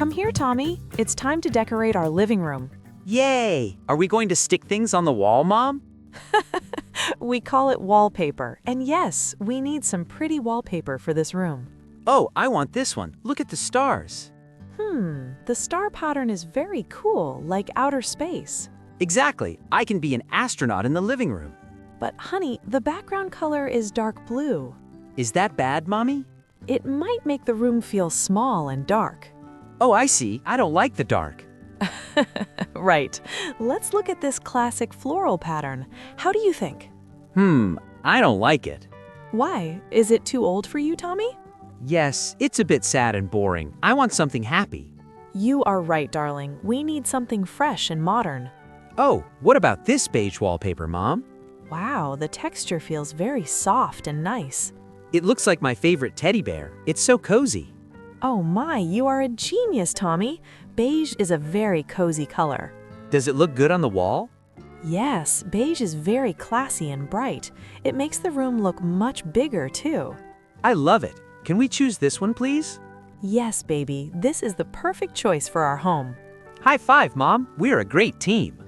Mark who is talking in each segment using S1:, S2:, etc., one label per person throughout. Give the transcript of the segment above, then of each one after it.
S1: Come here, Tommy. It's time to decorate our living room.
S2: Yay! Are we going to stick things on the wall, Mom?
S1: We call it wallpaper, and yes, we need some pretty wallpaper for this room.
S2: Oh, I want this one. Look at the stars.
S1: The star pattern is very cool, like outer space.
S2: Exactly. I can be an astronaut in the living room.
S1: But honey, the background color is dark blue.
S2: Is that bad, Mommy?
S1: It might make the room feel small and dark.
S2: Oh, I see. I don't like the dark.
S1: Right. Let's look at this classic floral pattern. How do you think?
S2: I don't like it.
S1: Why? Is it too old for you, Tommy?
S2: Yes, it's a bit sad and boring. I want something happy.
S1: You are right, darling. We need something fresh and modern.
S2: Oh, what about this beige wallpaper, Mom?
S1: Wow, the texture feels very soft and nice.
S2: It looks like my favorite teddy bear. It's so cozy.
S1: Oh my, you are a genius, Tommy. Beige is a very cozy color.
S2: Does it look good on the wall?
S1: Yes, beige is very classy and bright. It makes the room look much bigger, too.
S2: I love it. Can we choose this one, please?
S1: Yes, baby, this is the perfect choice for our home.
S2: High five, Mom. We're a great team.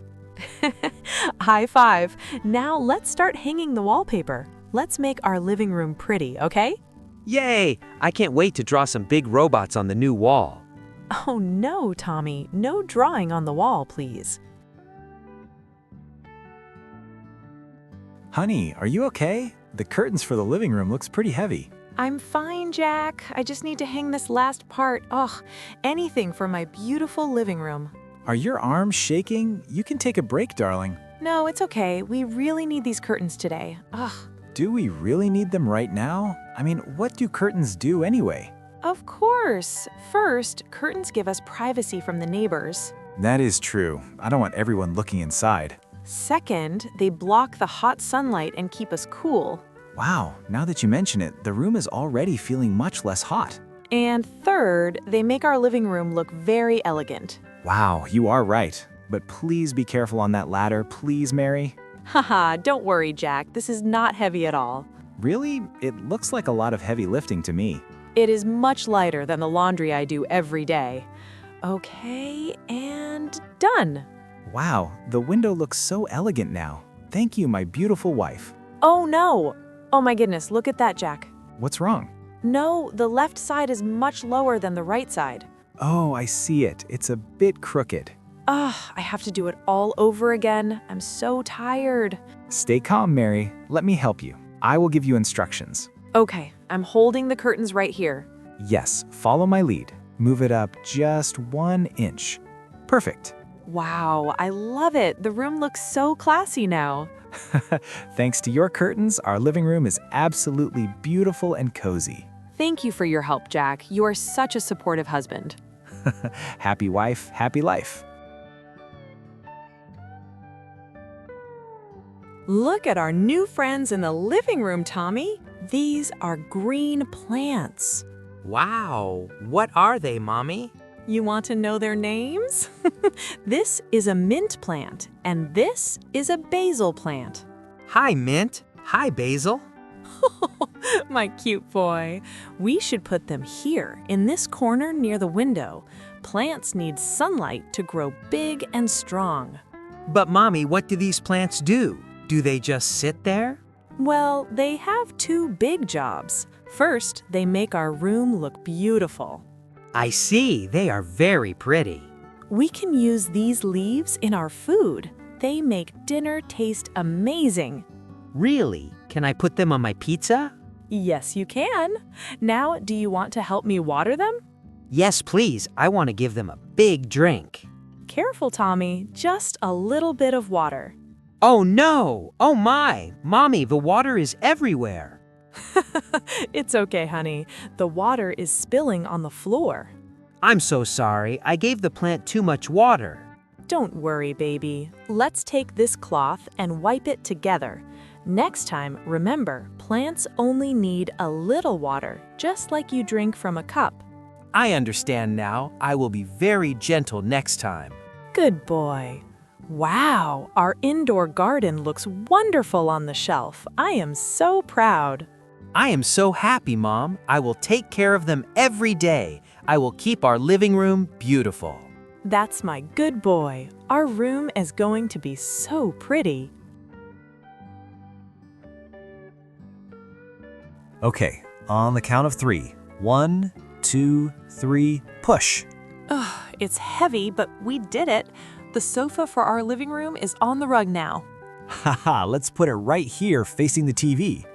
S1: High five. Now let's start hanging the wallpaper. Let's make our living room pretty, okay?
S2: Yay! I can't wait to draw some big robots on the new wall.
S1: Oh no, Tommy. No drawing on the wall, please.
S3: Honey, are you okay? The curtains for the living room looks pretty heavy.
S1: I'm fine, Jack. I just need to hang this last part. Ugh, anything for my beautiful living room.
S3: Are your arms shaking? You can take a break, darling.
S1: No, it's okay. We really need these curtains today. Ugh.
S3: Do we really need them right now? I mean, what do curtains do anyway?
S1: Of course. First, curtains give us privacy from the neighbors.
S3: That is true. I don't want everyone looking inside.
S1: Second, they block the hot sunlight and keep us cool.
S3: Wow, now that you mention it, the room is already feeling much less hot.
S1: And third, they make our living room look very elegant.
S3: Wow, you are right. But please be careful on that ladder, please, Mary.
S1: Haha, don't worry, Jack. This is not heavy at all.
S3: Really? It looks like a lot of heavy lifting to me.
S1: It is much lighter than the laundry I do every day. Okay, and done.
S3: Wow, the window looks so elegant now. Thank you, my beautiful wife.
S1: Oh no! Oh my goodness, look at that, Jack.
S3: What's wrong?
S1: No, the left side is much lower than the right side.
S3: Oh, I see it. It's a bit crooked.
S1: Ugh, I have to do it all over again. I'm so tired.
S3: Stay calm, Mary. Let me help you. I will give you instructions.
S1: Okay, I'm holding the curtains right here.
S3: Yes, follow my lead. Move it up just 1 inch. Perfect.
S1: Wow, I love it. The room looks so classy now.
S3: Thanks to your curtains, our living room is absolutely beautiful and cozy.
S1: Thank you for your help, Jack. You are such a supportive husband.
S3: Happy wife, happy life.
S1: Look at our new friends in the living room, Tommy. These are green plants.
S4: Wow, what are they, Mommy?
S1: You want to know their names? This is a mint plant, and this is a basil plant.
S4: Hi, Mint. Hi, Basil.
S1: My cute boy. We should put them here, in this corner near the window. Plants need sunlight to grow big and strong.
S4: But Mommy, what do these plants do? Do they just sit there?
S1: Well, they have 2 big jobs. First, they make our room look beautiful.
S4: I see, they are very pretty.
S1: We can use these leaves in our food. They make dinner taste amazing.
S4: Really? Can I put them on my pizza?
S1: Yes, you can. Now, do you want to help me water them?
S4: Yes, please. I want to give them a big drink.
S1: Careful, Tommy. Just a little bit of water.
S4: Oh no! Oh my! Mommy, the water is everywhere.
S1: It's okay, honey. The water is spilling on the floor.
S4: I'm so sorry. I gave the plant too much water.
S1: Don't worry, baby. Let's take this cloth and wipe it together. Next time, remember, plants only need a little water, just like you drink from a cup.
S4: I understand now. I will be very gentle next time.
S1: Good boy. Wow, our indoor garden looks wonderful on the shelf. I am so proud.
S4: I am so happy, Mom. I will take care of them every day. I will keep our living room beautiful.
S1: That's my good boy. Our room is going to be so pretty.
S3: Okay, on the count of 3. 1, 2, 3, push.
S1: Ugh, it's heavy, but we did it. The sofa for our living room is on the rug now.
S3: Haha, let's put it right here facing the TV.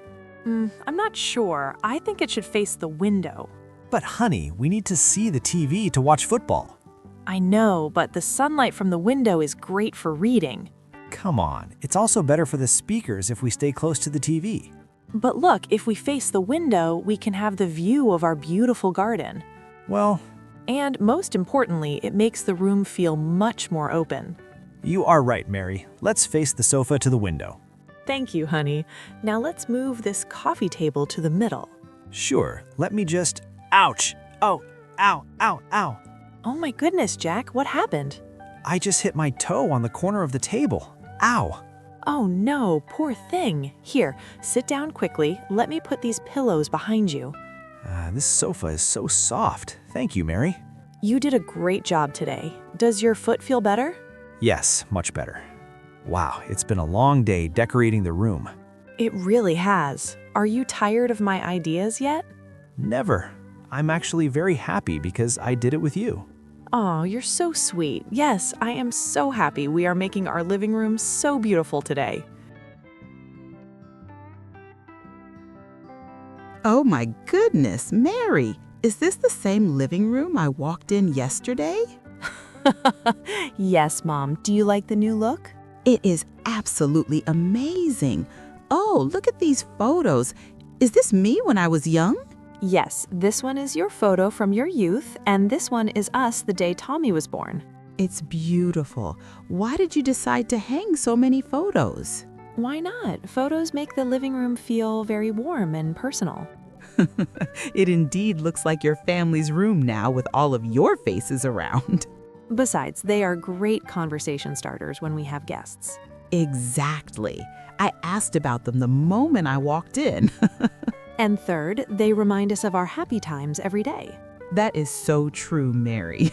S1: I'm not sure. I think it should face the window.
S3: But honey, we need to see the TV to watch football.
S1: I know, but the sunlight from the window is great for reading.
S3: Come on, it's also better for the speakers if we stay close to the TV.
S1: But look, if we face the window, we can have the view of our beautiful garden.
S3: Well,
S1: And most importantly, it makes the room feel much more open.
S3: you are right, Mary. Let's face the sofa to the window.
S1: Thank you, honey. Now let's move this coffee table to the middle.
S3: Sure, let me just... Ouch! Oh, ow, ow, ow.
S1: Oh my goodness, Jack, what happened?
S3: I just hit my toe on the corner of the table. Ow!
S1: Oh no, poor thing. Here, sit down quickly. Let me put these pillows behind you.
S3: This sofa is so soft. Thank you, Mary.
S1: You did a great job today. Does your foot feel better?
S3: Yes, much better. Wow, it's been a long day decorating the room.
S1: It really has. Are you tired of my ideas yet?
S3: Never. I'm actually very happy because I did it with you.
S1: Oh, you're so sweet. Yes, I am so happy we are making our living room so beautiful today.
S5: Oh my goodness, Mary, is this the same living room I walked in yesterday?
S1: Yes, Mom. Do you like the new look?
S5: It is absolutely amazing. Oh, look at these photos. Is this me when I was young?
S1: Yes, this one is your photo from your youth, and this one is us the day Tommy was born.
S5: It's beautiful. Why did you decide to hang so many photos?
S1: Why not? Photos make the living room feel very warm and personal.
S5: It indeed looks like your family's room now with all of your faces around.
S1: Besides, they are great conversation starters when we have guests.
S5: Exactly. I asked about them the moment I walked in.
S1: And third, they remind us of our happy times every day.
S5: That is so true, Mary.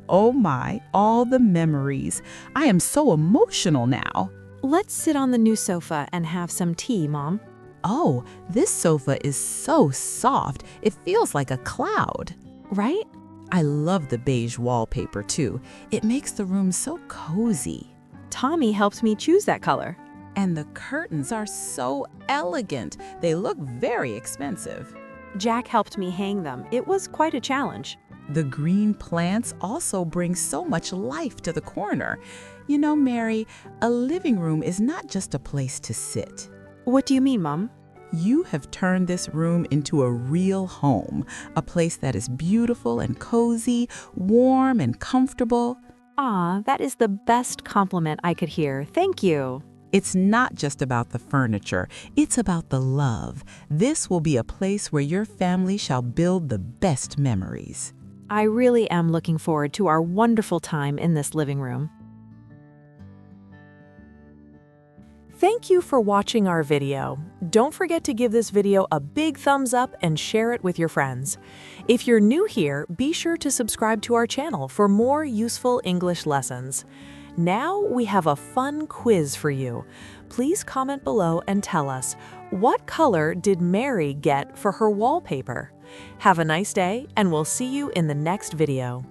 S5: Oh my, all the memories. I am so emotional now.
S1: Let's sit on the new sofa and have some tea, Mom.
S5: Oh, this sofa is so soft. It feels like a cloud.
S1: Right?
S5: I love the beige wallpaper too. It makes the room so cozy.
S1: Tommy helped me choose that color.
S5: And the curtains are so elegant. They look very expensive.
S1: Jack helped me hang them. It was quite a challenge.
S5: The green plants also bring so much life to the corner. You know, Mary, a living room is not just a place to sit.
S1: What do you mean, Mom?
S5: You have turned this room into a real home, a place that is beautiful and cozy, warm and comfortable.
S1: Aw, that is the best compliment I could hear. Thank you.
S5: It's not just about the furniture, it's about the love. This will be a place where your family shall build the best memories.
S1: I really am looking forward to our wonderful time in this living room. Thank you for watching our video. Don't forget to give this video a big thumbs up and share it with your friends. If you're new here, be sure to subscribe to our channel for more useful English lessons. Now we have a fun quiz for you. Please comment below and tell us, what color did Mary get for her wallpaper? Have a nice day, and we'll see you in the next video.